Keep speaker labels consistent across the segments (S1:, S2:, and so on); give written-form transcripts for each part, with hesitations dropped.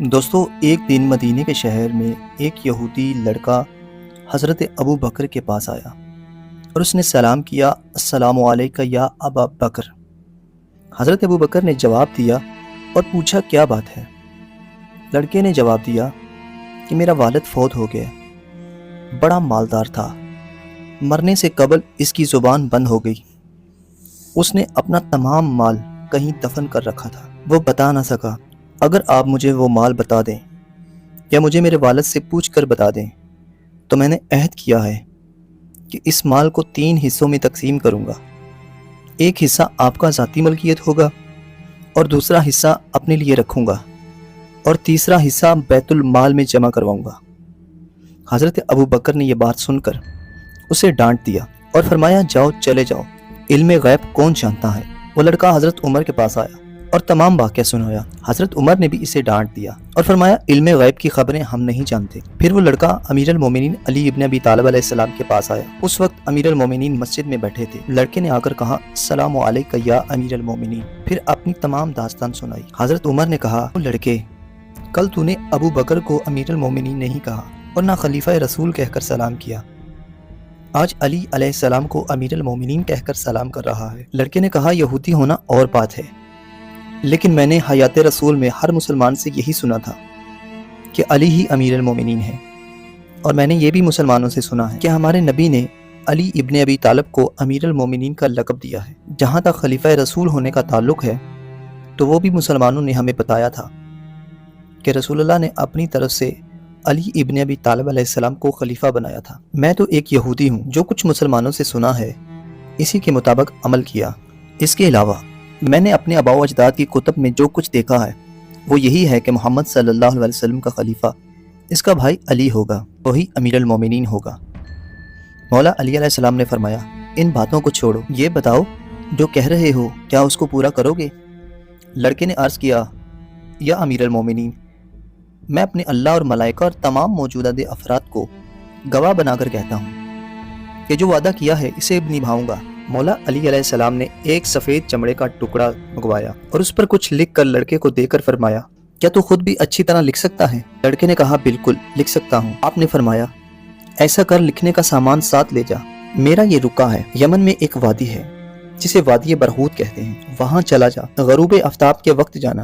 S1: دوستو، ایک دن مدینے کے شہر میں ایک یہودی لڑکا حضرت ابو بکر کے پاس آیا اور اس نے سلام کیا، السلام علیکہ یا ابا بکر۔ حضرت ابو بکر نے جواب دیا اور پوچھا کیا بات ہے؟ لڑکے نے جواب دیا کہ میرا والد فوت ہو گیا، بڑا مالدار تھا، مرنے سے قبل اس کی زبان بند ہو گئی، اس نے اپنا تمام مال کہیں دفن کر رکھا تھا، وہ بتا نہ سکا۔ اگر آپ مجھے وہ مال بتا دیں یا مجھے میرے والد سے پوچھ کر بتا دیں تو میں نے عہد کیا ہے کہ اس مال کو 3 حصوں میں تقسیم کروں گا۔ ایک حصہ آپ کا ذاتی ملکیت ہوگا اور دوسرا حصہ اپنے لیے رکھوں گا اور تیسرا حصہ بیت المال میں جمع کرواؤں گا۔ حضرت ابو بکر نے یہ بات سن کر اسے ڈانٹ دیا اور فرمایا جاؤ، چلے جاؤ، علم غیب کون جانتا ہے؟ وہ لڑکا حضرت عمر کے پاس آیا اور تمام واقعہ سنایا۔ حضرت عمر نے بھی اسے ڈانٹ دیا اور فرمایا علم غیب کی خبریں ہم نہیں جانتے۔ پھر وہ لڑکا امیر المومنین علی ابن ابی طالب علیہ السلام کے پاس آیا۔ اس وقت امیر المومنین مسجد میں بیٹھے تھے۔ لڑکے نے آ کر کہا السلام علیکہ یا امیر المومنین، پھر اپنی تمام داستان سنائی۔ حضرت عمر نے کہا لڑکے، کل تو نے ابو بکر کو امیر المومنین نہیں کہا اور نہ خلیفہ رسول کہہ کر سلام کیا، آج علی علیہ السلام کو امیر المومنین کہہ کر سلام کر رہا ہے۔ لڑکے نے کہا یہودی ہونا اور بات ہے، لیکن میں نے حیات رسول میں ہر مسلمان سے یہی سنا تھا کہ علی ہی امیر المومنین ہے، اور میں نے یہ بھی مسلمانوں سے سنا ہے کہ ہمارے نبی نے علی ابن ابی طالب کو امیر المومنین کا لقب دیا ہے۔ جہاں تک خلیفہ رسول ہونے کا تعلق ہے تو وہ بھی مسلمانوں نے ہمیں بتایا تھا کہ رسول اللہ نے اپنی طرف سے علی ابن ابی طالب علیہ السلام کو خلیفہ بنایا تھا۔ میں تو ایک یہودی ہوں، جو کچھ مسلمانوں سے سنا ہے اسی کے مطابق عمل کیا۔ اس کے علاوہ میں نے اپنے آباء و اجداد کی کتب میں جو کچھ دیکھا ہے وہ یہی ہے کہ محمد صلی اللہ علیہ وسلم کا خلیفہ اس کا بھائی علی ہوگا، وہی امیر المومنین ہوگا۔ مولا علی علیہ السلام نے فرمایا ان باتوں کو چھوڑو، یہ بتاؤ جو کہہ رہے ہو کیا اس کو پورا کرو گے؟ لڑکے نے عرض کیا یا امیر المومنین، میں اپنے اللہ اور ملائکہ اور تمام موجودہ افراد کو گواہ بنا کر کہتا ہوں کہ جو وعدہ کیا ہے اسے نبھاؤں گا۔ مولا علی علیہ السلام نے ایک سفید چمڑے کا ٹکڑا منگوایا اور اس پر کچھ لکھ کر لڑکے کو دے کر فرمایا کیا تو خود بھی اچھی طرح لکھ سکتا ہے؟ لڑکے نے کہا بالکل لکھ سکتا ہوں۔ آپ نے فرمایا ایسا کر، لکھنے کا سامان ساتھ لے جا، میرا یہ رکا ہے، یمن میں ایک وادی ہے جسے وادی برہوت کہتے ہیں، وہاں چلا جا، غروب آفتاب کے وقت جانا،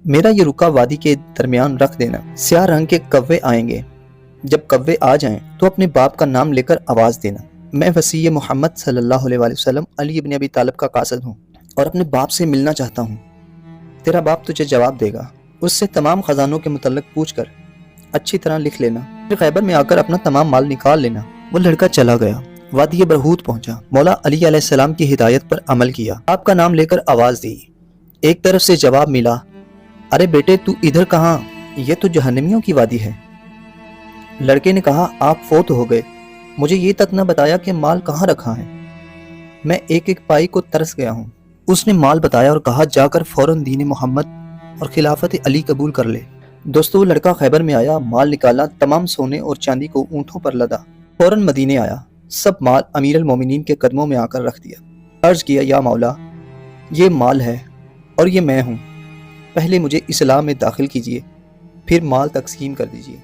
S1: میرا یہ رکا وادی کے درمیان رکھ دینا، سیاہ رنگ کے کوے آئیں گے، جب کوے آ جائیں تو اپنے باپ کا نام لے کر آواز دینا، میں وصی محمد صلی اللہ علیہ وسلم علی ابن ابی طالب کا قاصد ہوں اور اپنے باپ سے ملنا چاہتا ہوں۔ تیرا باپ تجھے جواب دے گا، اس سے تمام خزانوں کے متعلق پوچھ کر اچھی طرح لکھ لینا، پھر خیبر میں آ کر اپنا تمام مال نکال لینا۔ وہ لڑکا چلا گیا، وادی برہوت پہنچا، مولا علی علیہ السلام کی ہدایت پر عمل کیا، آپ کا نام لے کر آواز دی۔ ایک طرف سے جواب ملا ارے بیٹے تو ادھر کہاں، یہ تو جہنمیوں کی وادی ہے۔ لڑکے نے کہا آپ فوت ہو گئے، مجھے یہ تک نہ بتایا کہ مال کہاں رکھا ہے، میں ایک ایک پائی کو ترس گیا ہوں۔ اس نے مال بتایا اور کہا جا کر فوراً دین محمد اور خلافت علی قبول کر لے۔ دوستو، وہ لڑکا خیبر میں آیا، مال نکالا، تمام سونے اور چاندی کو اونٹوں پر لدا، فوراً مدینے آیا، سب مال امیر المومنین کے قدموں میں آ کر رکھ دیا، عرض کیا یا مولا یہ مال ہے اور یہ میں ہوں، پہلے مجھے اسلام میں داخل کیجیے، پھر مال تقسیم کر دیجیے۔